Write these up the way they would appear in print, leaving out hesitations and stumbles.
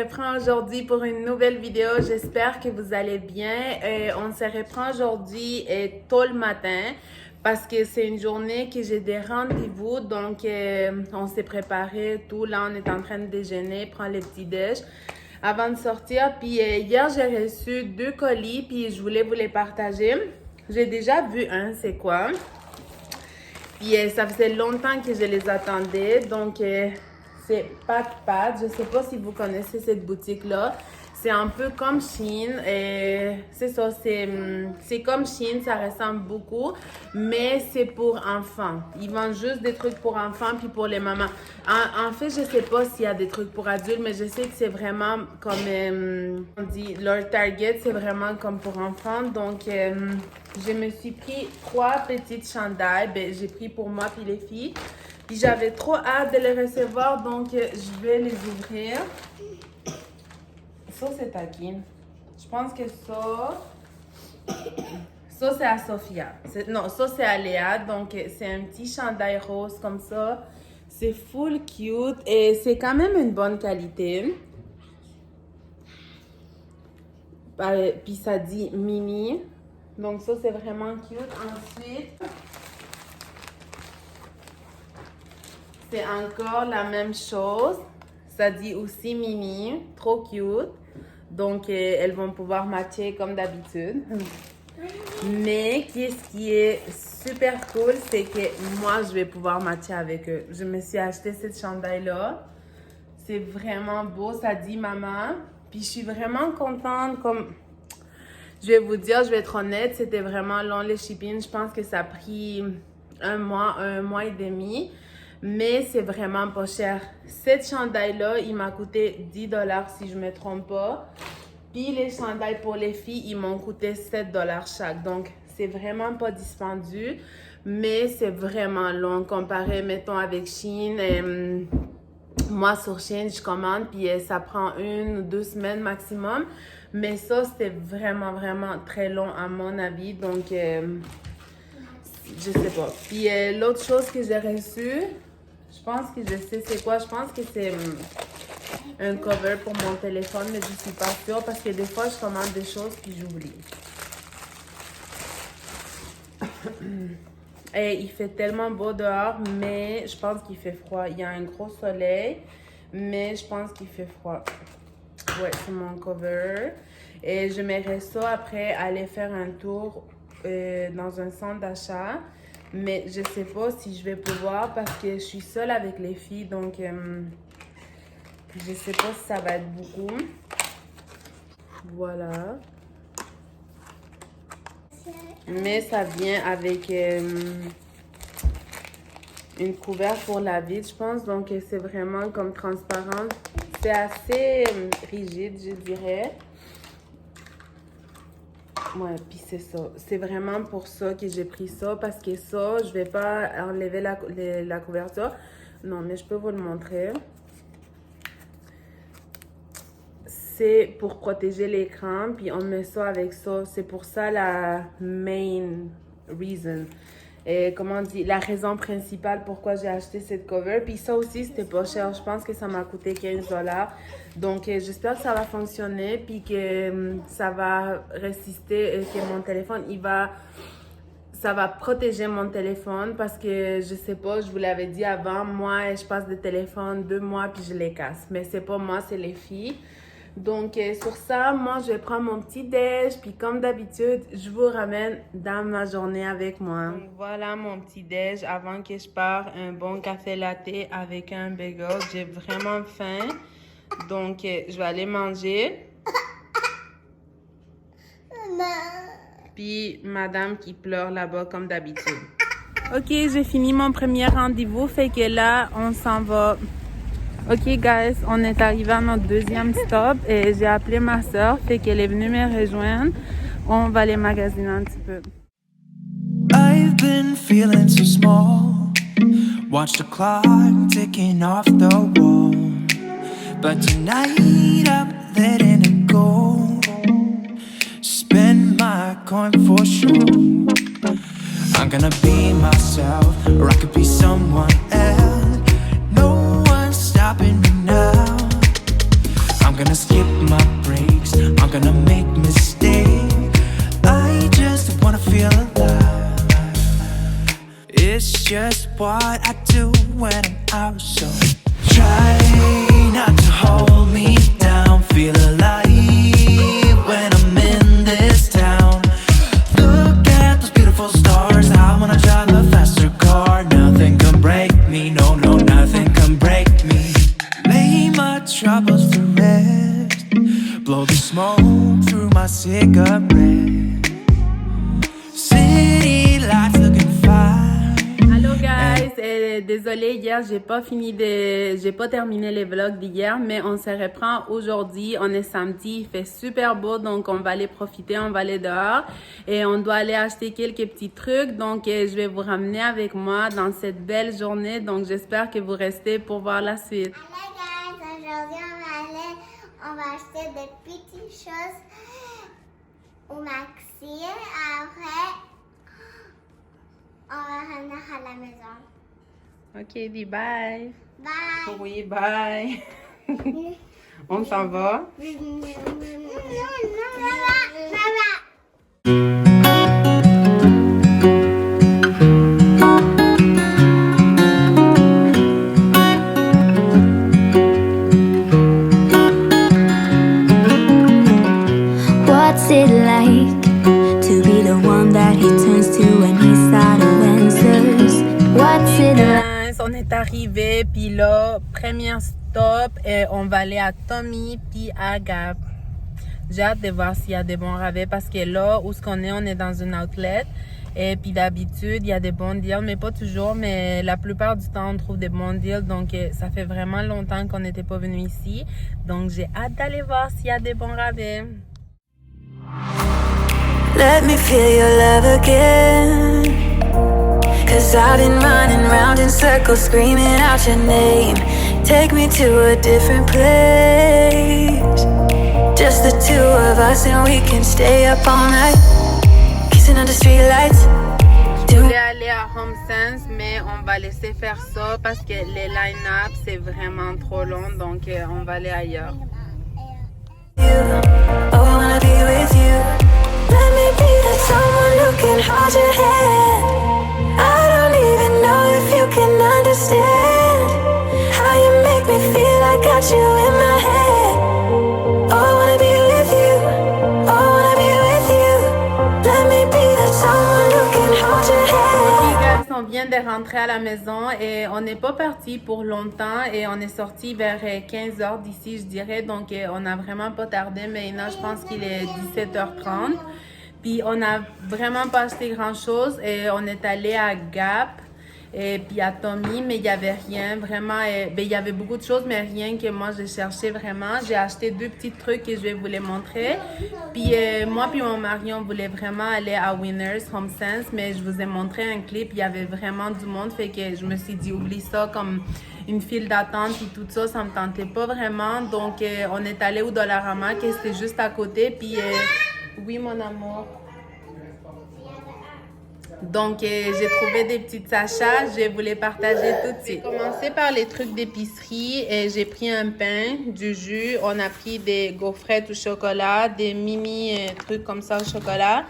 reprend aujourd'hui pour une nouvelle vidéo. J'espère que vous allez bien. On se reprend aujourd'hui tôt le matin parce que c'est une journée que j'ai des rendez-vous. Donc, on s'est préparé tout. Là, on est en train de déjeuner, prendre les petits déj avant de sortir. Puis hier, j'ai reçu 2 colis puis je voulais vous les partager. J'ai déjà vu un, c'est quoi? Puis ça faisait longtemps que je les attendais. Donc, c'est Pat. Je sais pas si vous connaissez cette boutique-là. C'est un peu comme Shein. C'est ça, c'est comme Shein, ça ressemble beaucoup. Mais c'est pour enfants. Ils vendent juste des trucs pour enfants puis pour les mamans. En fait, je sais pas s'il y a des trucs pour adultes, mais je sais que c'est vraiment comme, on dit, leur target, c'est vraiment comme pour enfants. Donc, je me suis pris 3 petites chandails. Ben, j'ai pris pour moi puis les filles. Puis j'avais trop hâte de les recevoir, donc je vais les ouvrir. Ça, c'est à qui? Je pense que ça c'est à Sophia. Non, ça, c'est à Léa. Donc, c'est un petit chandail rose comme ça. C'est full cute et c'est quand même une bonne qualité. Puis ça dit mini. Donc, ça, c'est vraiment cute. Ensuite, c'est encore la même chose. Ça dit aussi mini. Trop cute. Donc, elles vont pouvoir matcher comme d'habitude. Mais qu'est-ce qui est super cool, c'est que moi, je vais pouvoir matcher avec eux. Je me suis acheté cette chandail-là. C'est vraiment beau. Ça dit maman. Puis, je suis vraiment contente. Comme je vais vous dire, je vais être honnête, c'était vraiment long le shipping. Je pense que ça a pris un mois et demi. Mais c'est vraiment pas cher. Cette chandail-là, il m'a coûté 10 $ si je ne me trompe pas. Puis les chandails pour les filles, ils m'ont coûté 7 $ chaque. Donc, c'est vraiment pas dispendieux. Mais c'est vraiment long comparé, mettons, avec Shein. Moi, sur Shein, je commande, puis ça prend 1 ou 2 semaines maximum. Mais ça, c'était vraiment, vraiment très long à mon avis. Donc, je sais pas. Puis l'autre chose que j'ai reçue, je pense que je sais c'est quoi. Je pense que c'est un cover pour mon téléphone, mais je suis pas sûre parce que des fois, je commande des choses puis j'oublie. Et il fait tellement beau dehors, mais je pense qu'il fait froid. Il y a un gros soleil, mais je pense qu'il fait froid. Ouais, c'est mon cover. Et j'aimerais ça après aller faire un tour dans un centre d'achat. Mais je sais pas si je vais pouvoir parce que je suis seule avec les filles. Donc, je sais pas si ça va être beaucoup. Voilà. Mais ça vient avec une couverture pour la vide, je pense. Donc, c'est vraiment comme transparent. C'est assez rigide, je dirais. Ouais, puis c'est ça. C'est vraiment pour ça que j'ai pris ça. Parce que ça, je vais pas enlever la couverture. Non, mais je peux vous le montrer. C'est pour protéger l'écran. Puis on met ça avec ça. C'est pour ça la main reason. Et comment on dit, la raison principale pourquoi j'ai acheté cette cover. Puis ça aussi, c'était pas cher. Je pense que ça m'a coûté 15 $. Donc, j'espère que ça va fonctionner. Puis que ça va résister. Que mon téléphone, ça va protéger mon téléphone. Parce que, je sais pas, je vous l'avais dit avant. Moi, je passe de téléphone 2 mois puis je les casse. Mais c'est pas moi, c'est les filles. Donc, sur ça, moi, je vais prendre mon petit déj. Puis, comme d'habitude, je vous ramène dans ma journée avec moi. Donc, voilà mon petit déj. Avant que je parte, un bon café latte avec un bagel. J'ai vraiment faim. Donc, je vais aller manger. Puis, madame qui pleure là-bas, comme d'habitude. OK, j'ai fini mon premier rendez-vous. Fait que là, on s'en va. OK, guys, on est arrivé à notre deuxième stop et j'ai appelé ma soeur, fait qu'elle est venue me rejoindre. On va aller magasiner un petit peu. I've been feeling so small. Watch the clock ticking off the wall. But tonight I'm letting it go. Spend my coin for sure. I'm gonna be myself, or I could be someone else. No one's stopping me now. I'm I'm gonna skip my breaks, I'm gonna make mistakes. I just wanna feel alive. It's just what I do when I'm out, so try not to hold me down. Feel alive when I'm in this town. Look at those beautiful stars. I wanna drive a faster car. Nothing can break me, no, no, nothing can break me. Lay my troubles to rest. Blow the smoke through my cigarette. City lights looking fine. Allô guys, désolée hier j'ai pas terminé les vlogs d'hier, mais on se reprend aujourd'hui. On est samedi, il fait super beau, donc on va aller profiter, on va aller dehors et on doit aller acheter quelques petits trucs. Donc je vais vous ramener avec moi dans cette belle journée. Donc j'espère que vous restez pour voir la suite. Hello guys, aujourd'hui on va acheter des petites choses au Maxi. Après, on va revenir à la maison. Ok, dis bye. Bye. Oui, bye. On s'en va. What's it like to be the one that he turns to when he's out of answers? What's it like? On est arrivé, puis là, premier stop, on va aller à Tommy puis à Gap. J'ai hâte de voir s'il y a des bons rabais parce que là où on est dans une outlet. Et puis d'habitude, il y a des bons deals, mais pas toujours, mais la plupart du temps, on trouve des bons deals. Donc, ça fait vraiment longtemps qu'on n'était pas venu ici. Donc, j'ai hâte d'aller voir s'il y a des bons rabais. Let me feel your love again. 'Cause I've been running round in circles screaming out your name. Take me to a different place. Just the two of us and we can stay up all night. Kissing under streetlights. Je voulais aller à Home Sense, mais on va laisser faire ça parce que les line-up, c'est vraiment trop long. Donc, on va aller ailleurs. Oh, I wanna be with you. Let me be that someone who can hold your hand. I don't even know if you can understand how you make me feel. I got you in my head. Oh, I wanna be with you. Oh, I wanna be with you. Let me be that someone who can hold your hand. On vient de rentrer à la maison et on n'est pas parti pour longtemps et on est sorti vers 15h d'ici, je dirais. Donc, on n'a vraiment pas tardé. Maintenant, je pense qu'il est 17h30. Puis, on n'a vraiment pas acheté grand-chose et on est allé à Gap et puis à Tommy, mais il n'y avait rien vraiment. Il y avait beaucoup de choses, mais rien que moi, je cherchais vraiment. J'ai acheté 2 petits trucs et je vais vous les montrer. Puis moi puis mon mari, on voulait vraiment aller à Winners Home Sense, mais je vous ai montré un clip, il y avait vraiment du monde, fait que je me suis dit, oublie ça, comme une file d'attente et tout ça, ça me tentait pas vraiment. Donc, on est allé au Dollarama, qui c'était juste à côté, puis oui, mon amour. Donc, j'ai trouvé des petites achats. Je vais vous les partager tout de suite. J'ai commencé par les trucs d'épicerie. J'ai pris un pain, du jus. On a pris des gaufrettes au chocolat, des mini trucs comme ça au chocolat.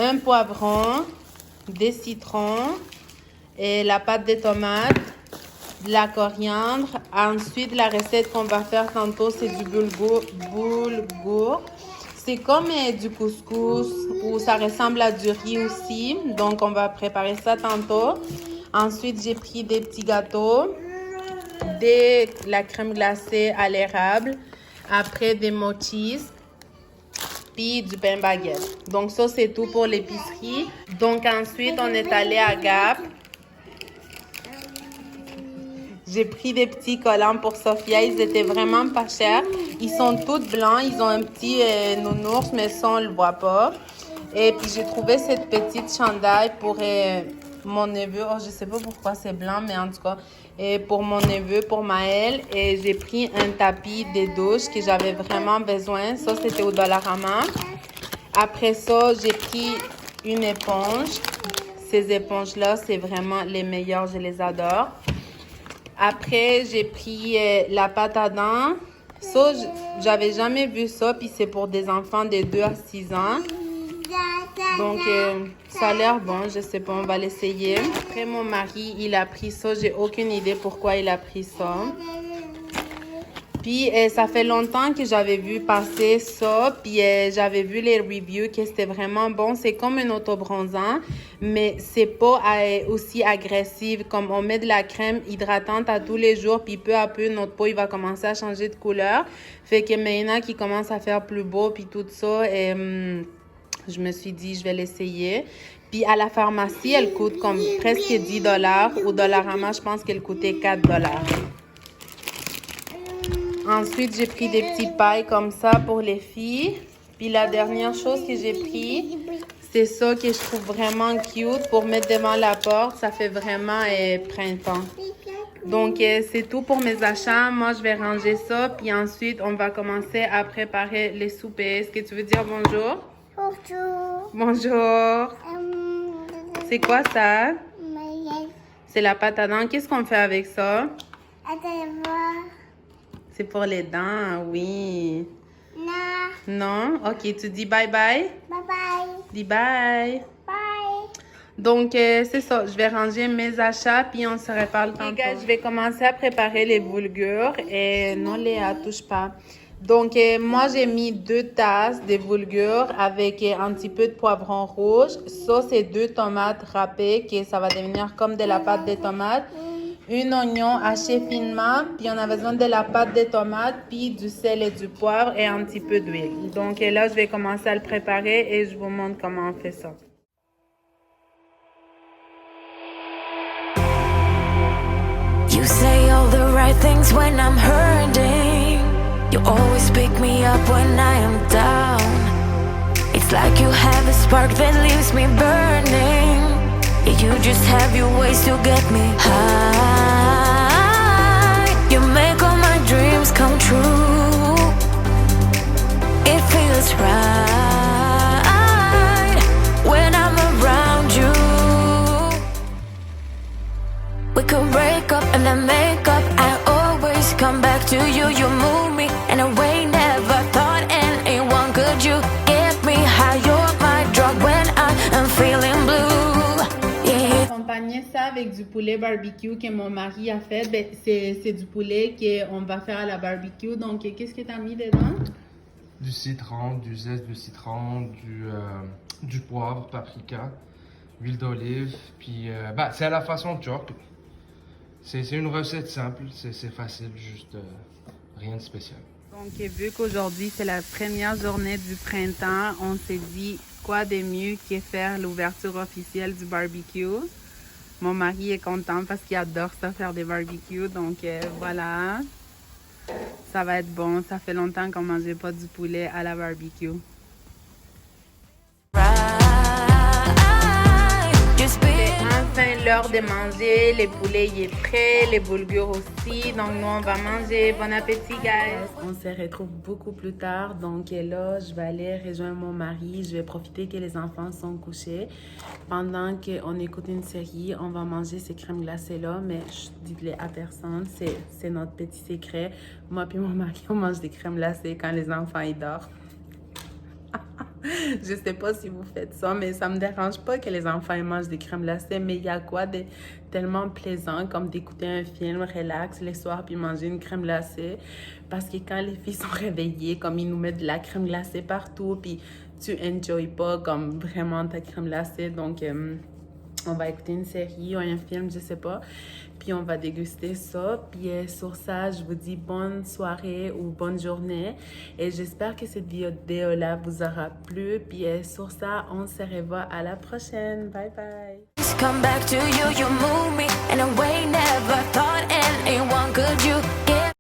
Un poivron, des citrons, et la pâte de tomate, de la coriandre. Ensuite, la recette qu'on va faire tantôt, c'est du boulgour. C'est comme du couscous ou ça ressemble à du riz aussi. Donc, on va préparer ça tantôt. Ensuite, j'ai pris des petits gâteaux, de la crème glacée à l'érable, après des mochis, puis du pain baguette. Donc, ça, c'est tout pour l'épicerie. Donc, ensuite, on est allé à Gap. J'ai pris des petits collants pour Sophia. Ils étaient vraiment pas chers. Ils sont tous blancs. Ils ont un petit nounours, mais ça, on le voit pas. Et puis, j'ai trouvé cette petite chandail pour mon neveu. Oh, je sais pas pourquoi c'est blanc, mais en tout cas, pour mon neveu, pour Maël. Et j'ai pris un tapis de douche que j'avais vraiment besoin. Ça, c'était au Dollarama. Après ça, j'ai pris une éponge. Ces éponges-là, c'est vraiment les meilleures. Je les adore. Après, j'ai pris la pâte à dents, Ça, j'avais jamais vu ça, puis c'est pour des enfants de 2 à 6 ans. Donc, ça a l'air bon, je sais pas, on va l'essayer. Après, mon mari, il a pris ça, j'ai aucune idée pourquoi il a pris ça. Puis, ça fait longtemps que j'avais vu passer ça, puis j'avais vu les reviews que c'était vraiment bon. C'est comme un autobronzant, mais c'est pas aussi agressif. Comme on met de la crème hydratante à tous les jours, puis peu à peu, notre peau, il va commencer à changer de couleur. Fait que maintenant qu'il commence à faire plus beau, puis tout ça, je me suis dit, je vais l'essayer. Puis à la pharmacie, elle coûte comme presque 10 $. Au Dollarama, je pense qu'elle coûtait 4 $. Ensuite, j'ai pris des petits pailles comme ça pour les filles. Puis la dernière chose que j'ai pris, c'est ça que je trouve vraiment cute pour mettre devant la porte. Ça fait vraiment printemps. Donc, c'est tout pour mes achats. Moi, je vais ranger ça. Puis ensuite, on va commencer à préparer les soupers. Est-ce que tu veux dire bonjour? Bonjour. Bonjour. C'est quoi ça? C'est la pâte à dents. Qu'est-ce qu'on fait avec ça? Allez voir. C'est pour les dents, oui. Non. Non? Ok, tu dis bye bye? Bye bye. Dis bye. Bye. Donc, c'est ça. Je vais ranger mes achats, puis on se reparle tantôt. Les gars, je vais commencer à préparer les boulgures. Et non, Léa, touche pas. Donc, moi, j'ai mis 2 tasses de boulgures avec un petit peu de poivron rouge. Ça, c'est 2 tomates râpées, que ça va devenir comme de la pâte de tomate. Un oignon haché finement, puis on a besoin de la pâte de tomate, puis du sel et du poivre et un petit peu d'huile. Donc là, je vais commencer à le préparer et je vous montre comment on fait ça. You say all the right things when I'm hurting. You always pick me up when I am down. It's like you have a spark that leaves me burning. You just have your ways to get me high. You make all my dreams come true. It feels right when I'm around you. We could break up and then make up. I always come back to you. You move me in a way never thought anyone could. You get me high. You're my drug when I am feeling blue. Accompagner ça avec du poulet barbecue que mon mari a fait. Ben, c'est du poulet qu'on va faire à la barbecue. Donc, qu'est-ce que tu as mis dedans? Du citron, du zeste de citron, du poivre, paprika, huile d'olive. Puis, c'est à la façon turque. C'est une recette simple, c'est facile, juste rien de spécial. Donc, vu qu'aujourd'hui, c'est la première journée du printemps, on s'est dit quoi de mieux que faire l'ouverture officielle du barbecue. Mon mari est content parce qu'il adore ça, faire des barbecues. Donc, voilà. Ça va être bon. Ça fait longtemps qu'on ne mangeait pas du poulet à la barbecue. C'est enfin l'heure de manger. Le poulet il est prêt, les boulgures aussi. Donc nous on va manger. Bon appétit guys. On se retrouve beaucoup plus tard. Donc là je vais aller rejoindre mon mari. Je vais profiter que les enfants sont couchés. Pendant qu'on écoute une série, on va manger ces crèmes glacées là. Mais dites-le à personne. C'est notre petit secret. Moi puis mon mari on mange des crèmes glacées quand les enfants ils dorment. Je sais pas si vous faites ça, mais ça me dérange pas que les enfants mangent des crèmes glacées, mais il y a quoi de tellement plaisant comme d'écouter un film relax le soir puis manger une crème glacée, parce que quand les filles sont réveillées, comme ils nous mettent de la crème glacée partout, puis tu enjoy pas comme vraiment ta crème glacée, donc on va écouter une série ou un film, je sais pas, puis on va déguster ça. Puis sur ça, je vous dis bonne soirée ou bonne journée. Et j'espère que cette vidéo-là vous aura plu. Puis sur ça, on se revoit à la prochaine. Bye bye. Come back to you, you move me in a way never thought anyone could. You